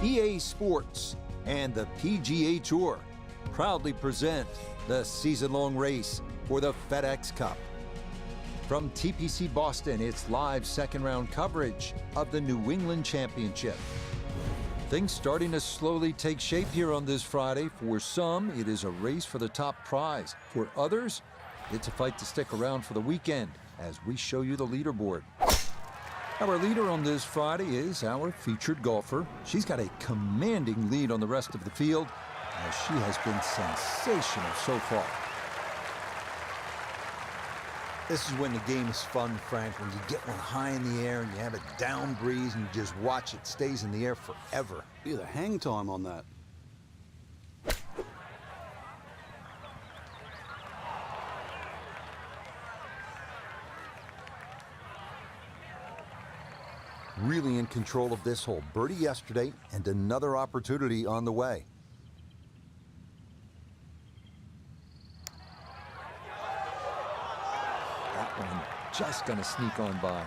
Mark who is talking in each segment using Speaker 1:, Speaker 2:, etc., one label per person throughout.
Speaker 1: EA Sports, and the PGA Tour proudly present the season-long race for the FedEx Cup. From TPC Boston, it's live second-round coverage of the New England Championship. Things starting to slowly take shape here on this Friday. For some, it is a race for the top prize. For others, it's a fight to stick around for the weekend as we show you the leaderboard. Our leader on this Friday is our featured golfer. She's got a commanding lead on the rest of the field as she has been sensational so far.
Speaker 2: This is when the game is fun, Frank, when you get one high in the air and you have a down breeze and you just watch it stays in the air forever.
Speaker 3: Be the hang time on that.
Speaker 2: Really in control of this hole. Birdie yesterday and another opportunity on the way.
Speaker 1: That one just gonna sneak on by.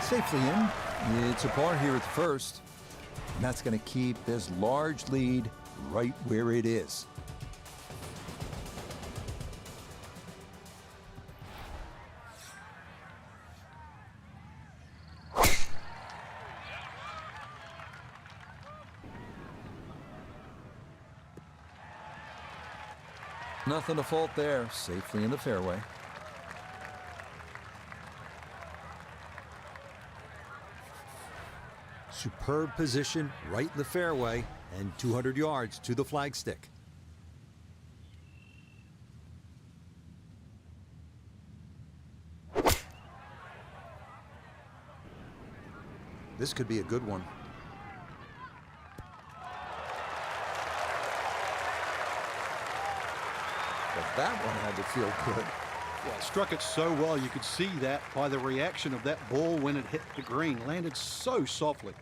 Speaker 1: Safely in. It's a par here at the first. And that's gonna keep this large lead right where it is. Nothing to fault there, safely in the fairway.
Speaker 2: Superb position, right in the fairway, and 200 yards to the flagstick. This could be a good one. That one had to feel good.
Speaker 3: Yeah, it struck it so well, you could see that by the reaction of that ball when it hit the green. Landed so softly.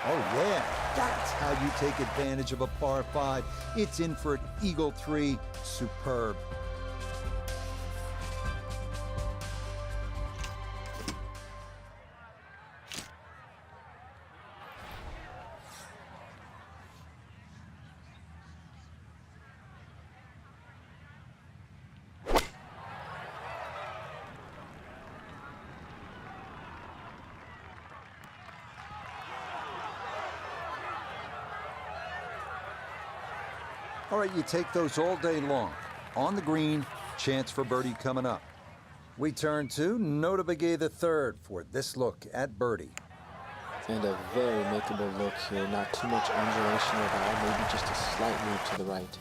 Speaker 2: Oh, yeah. That's how you take advantage of a par 5. It's in for an eagle 3. Superb.
Speaker 1: All right, you take those all day long. On the green, chance for birdie coming up. We turn to Nota Begay III for this look at birdie.
Speaker 4: And a very makeable look here. Not too much undulation at all, maybe just a slight move to the right.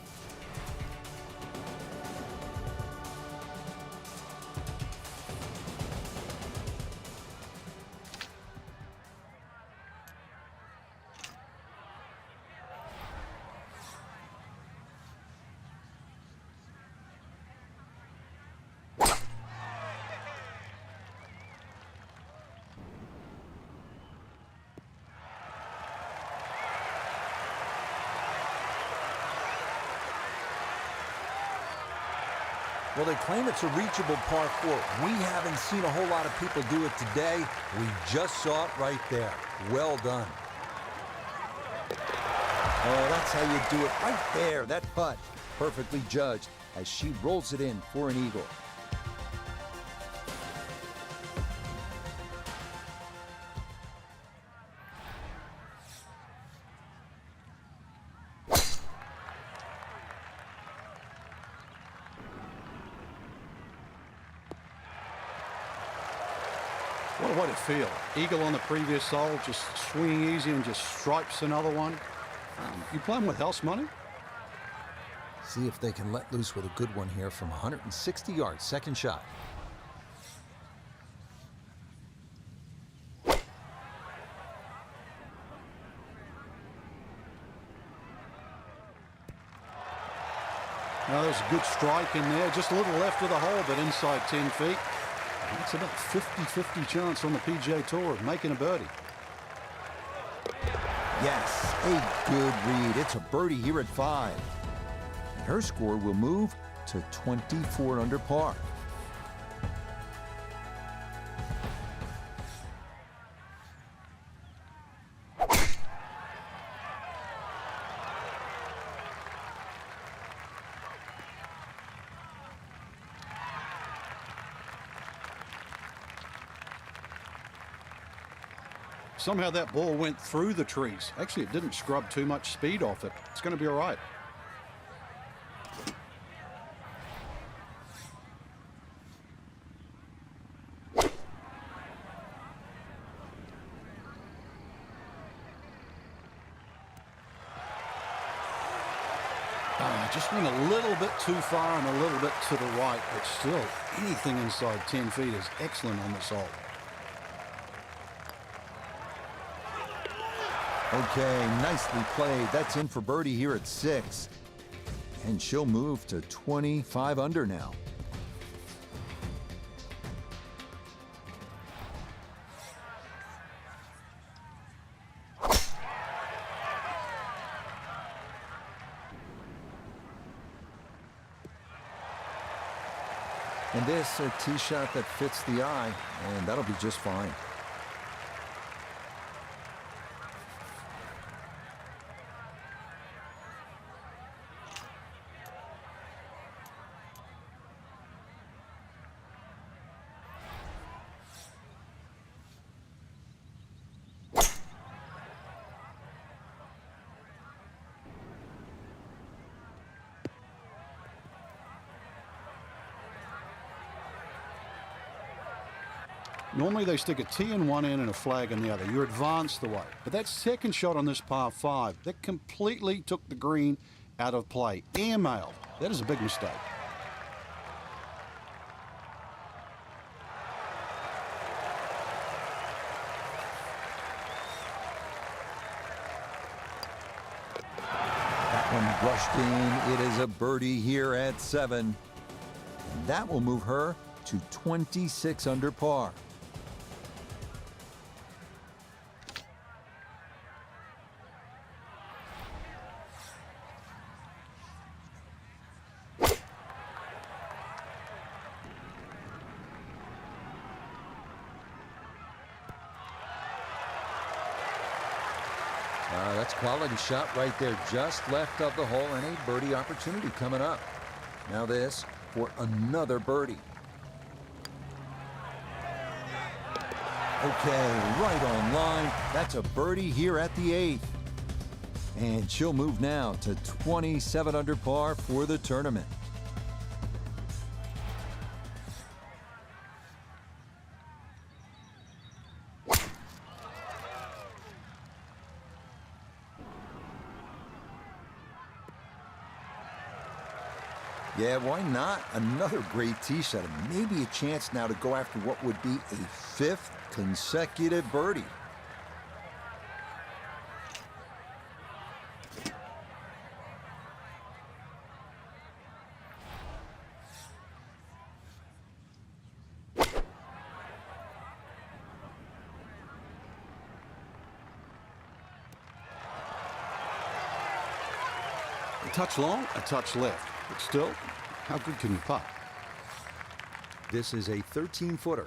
Speaker 1: Well, they claim it's a reachable par 4. We haven't seen a whole lot of people do it today. We just saw it right there. Well done. Oh, that's how you do it right there. That putt, perfectly judged as she rolls it in for an eagle.
Speaker 3: What a way to feel. Eagle on the previous hole, just swinging easy and just stripes another one. You playing with house money?
Speaker 2: See if they can let loose with a good one here from 160 yards. Second shot.
Speaker 3: Now, there's a good strike in there. Just a little left of the hole, but inside 10 feet. That's about 50-50 chance on the PGA Tour of making a birdie.
Speaker 1: Yes, a good read. It's a birdie here at 5. And her score will move to 24 under par.
Speaker 3: Somehow that ball went through the trees. Actually, it didn't scrub too much speed off it. It's going to be all right. Just went a little bit too far and a little bit to the right, but still, anything inside 10 feet is excellent on this hole.
Speaker 1: Okay, nicely played. That's in for birdie here at 6. And she'll move to 25 under now. And this, a tee shot that fits the eye, and that'll be just fine.
Speaker 3: Normally they stick a tee in one end and a flag in the other. You advance the way. But that second shot on this par 5, that completely took the green out of play. Airmailed. That is a big mistake.
Speaker 1: That one brushed in. It is a birdie here at 7. And that will move her to 26 under par. That's a quality shot right there, just left of the hole, and a birdie opportunity coming up. Now this for another birdie. Okay, right on line. That's a birdie here at the 8th. And she'll move now to 27 under par for the tournament. Yeah, why not? Another great tee shot, and maybe a chance now to go after what would be a 5th consecutive birdie.
Speaker 3: A touch long, a touch left. But still, how good can you putt?
Speaker 1: This is a 13-footer.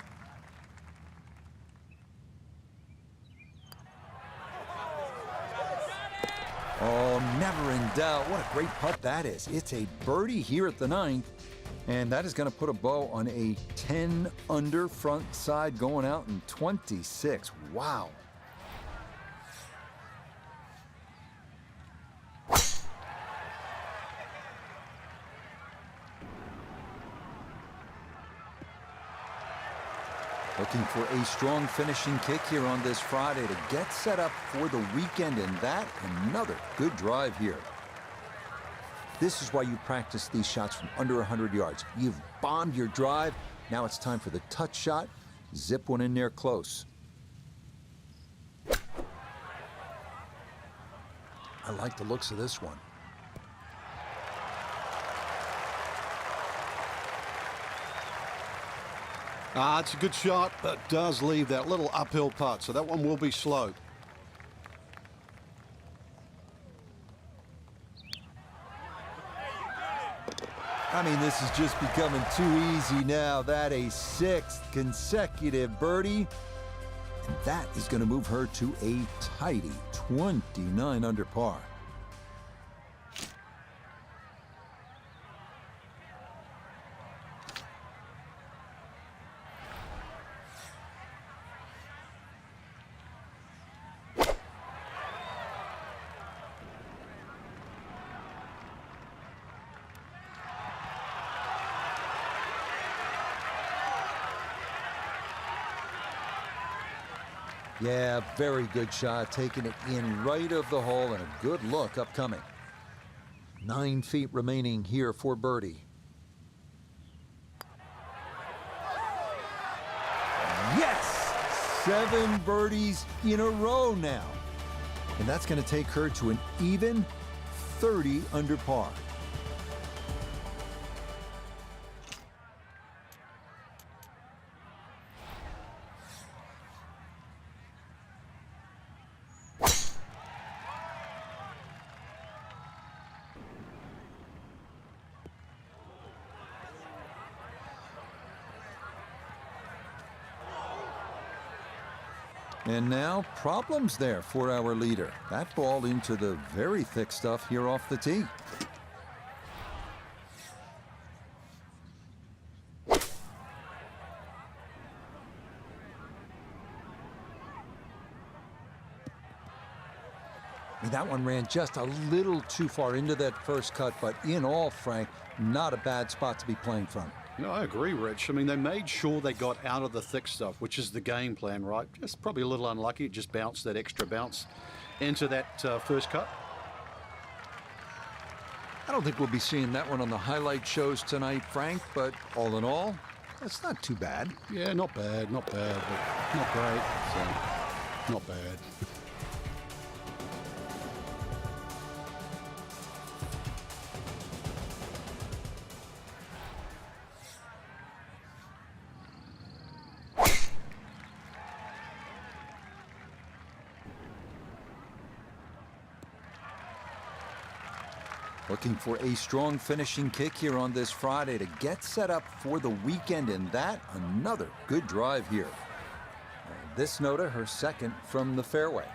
Speaker 1: Oh, never in doubt. What a great putt that is. It's a birdie here at the 9th, and that is going to put a bow on a 10 under front side going out in 26. Wow. Looking for a strong finishing kick here on this Friday to get set up for the weekend, and that another good drive here. This is why you practice these shots from under 100 yards. You've bombed your drive. Now it's time for the touch shot. Zip one in there close. I like the looks of this one.
Speaker 3: It's a good shot, but does leave that little uphill putt, so that one will be slow.
Speaker 1: I mean, this is just becoming too easy now. That a 6th consecutive birdie. And that is going to move her to a tidy 29 under par. Yeah, very good shot, taking it in right of the hole, and a good look upcoming. 9 feet remaining here for birdie. Yes! 7 birdies in a row now. And that's going to take her to an even 30 under par. And now problems there for our leader. That ball into the very thick stuff here off the tee. That one ran just a little too far into that first cut, but in all, Frank, not a bad spot to be playing from.
Speaker 3: No, I agree, Rich. I mean, they made sure they got out of the thick stuff, which is the game plan, right? Just probably a little unlucky. It just bounced that extra bounce into that first cut.
Speaker 1: I don't think we'll be seeing that one on the highlight shows tonight, Frank, but all in all, that's not too bad.
Speaker 3: Yeah, not bad, but not great. So, not bad.
Speaker 1: Looking for a strong finishing kick here on this Friday to get set up for the weekend, and that another good drive here. And this Nota, her second from the fairway.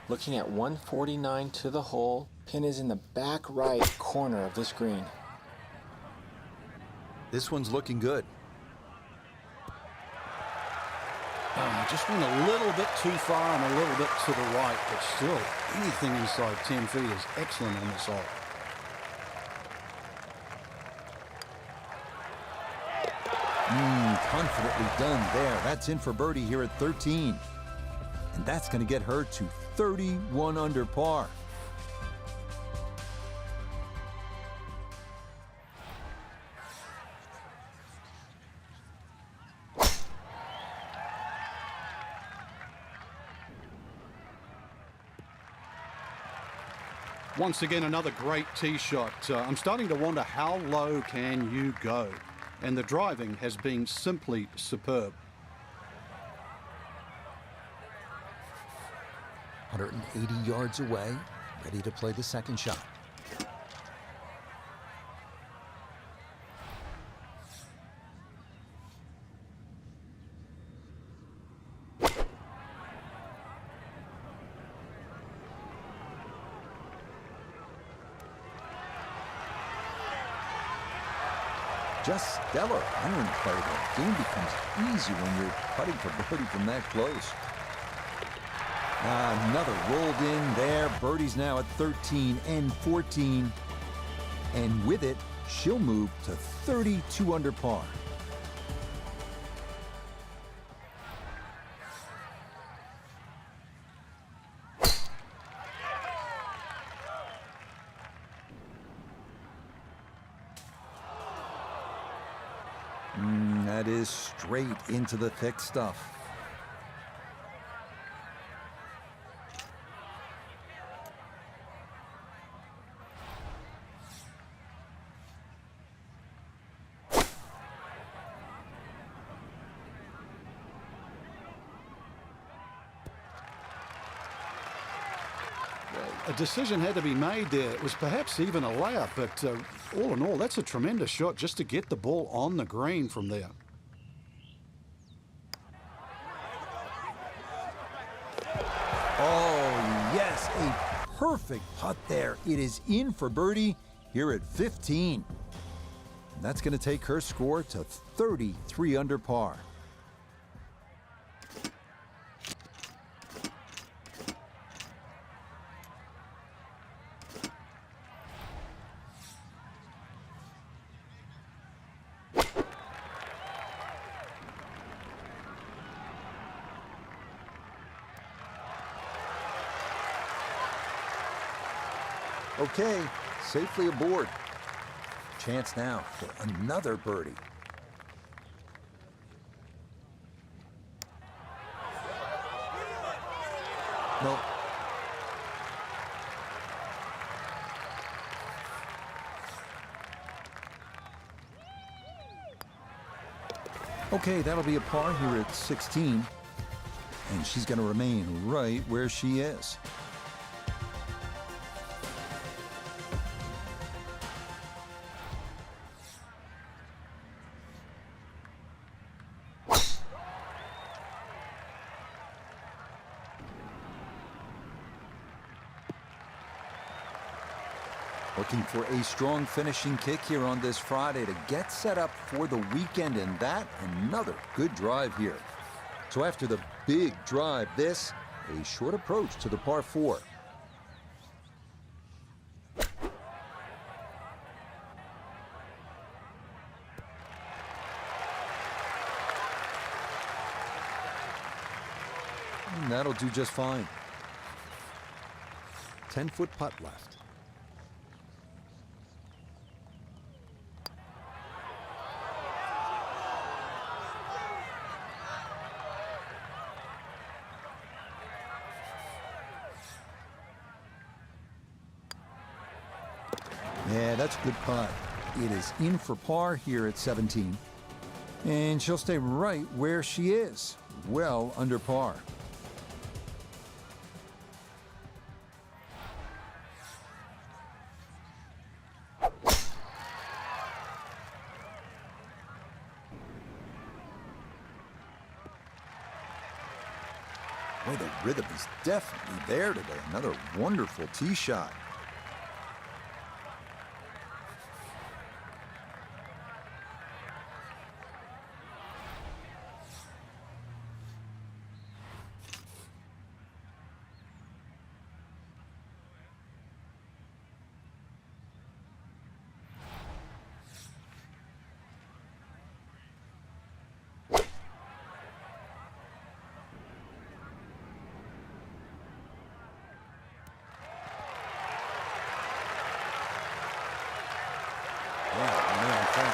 Speaker 4: Looking at 149 to the hole. Pin is in the back right corner of this green.
Speaker 1: This one's looking good.
Speaker 3: Just went a little bit too far and a little bit to the right, but still, anything inside 10 feet is excellent on this hole.
Speaker 1: Confidently done there. That's in for birdie here at 13. And that's going to get her to 31 under par.
Speaker 3: Once again, another great tee shot. I'm starting to wonder, how low can you go? And the driving has been simply superb.
Speaker 1: 180 yards away, ready to play the second shot. Just stellar iron play. The game becomes easy when you're putting for birdie from that close. Another rolled in there. Birdie's now at 13 and 14. And with it, she'll move to 32 under par. That is straight into the thick stuff.
Speaker 3: a decision had to be made there. It was perhaps even a layup, but all in all, that's a tremendous shot just to get the ball on the green from there.
Speaker 1: Oh, yes, a perfect putt there. It is in for birdie here at 15. And that's going to take her score to 33 under par. Okay, safely aboard. Chance now for another birdie. No. Okay, that'll be a par here at 16. And she's going to remain right where she is. Looking for a strong finishing kick here on this Friday to get set up for the weekend, and that another good drive here. So after the big drive, this a short approach to the par 4. And that'll do just fine.
Speaker 2: 10-foot putt left.
Speaker 1: Yeah, that's a good putt. It is in for par here at 17. And she'll stay right where she is, well under par. Boy, the rhythm is definitely there today. Another wonderful tee shot.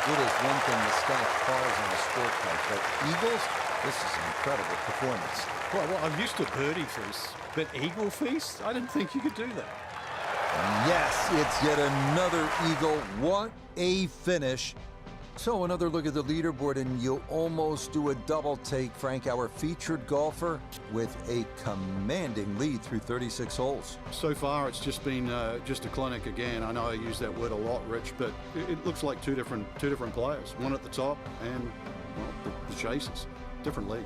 Speaker 1: It is one thing to stack cars on a sport bike, but Eagles, this is an incredible performance.
Speaker 3: Well, I'm used to birdie feast, but eagle feast? I didn't think you could do that.
Speaker 1: And yes, it's yet another eagle. What a finish. So another look at the leaderboard, and you'll almost do a double take, Frank, our featured golfer with a commanding lead through 36 holes.
Speaker 3: So far, it's just been just a clinic again. I know I use that word a lot, Rich, but it looks like two different players. One at the top and, well, the chasers. Different league.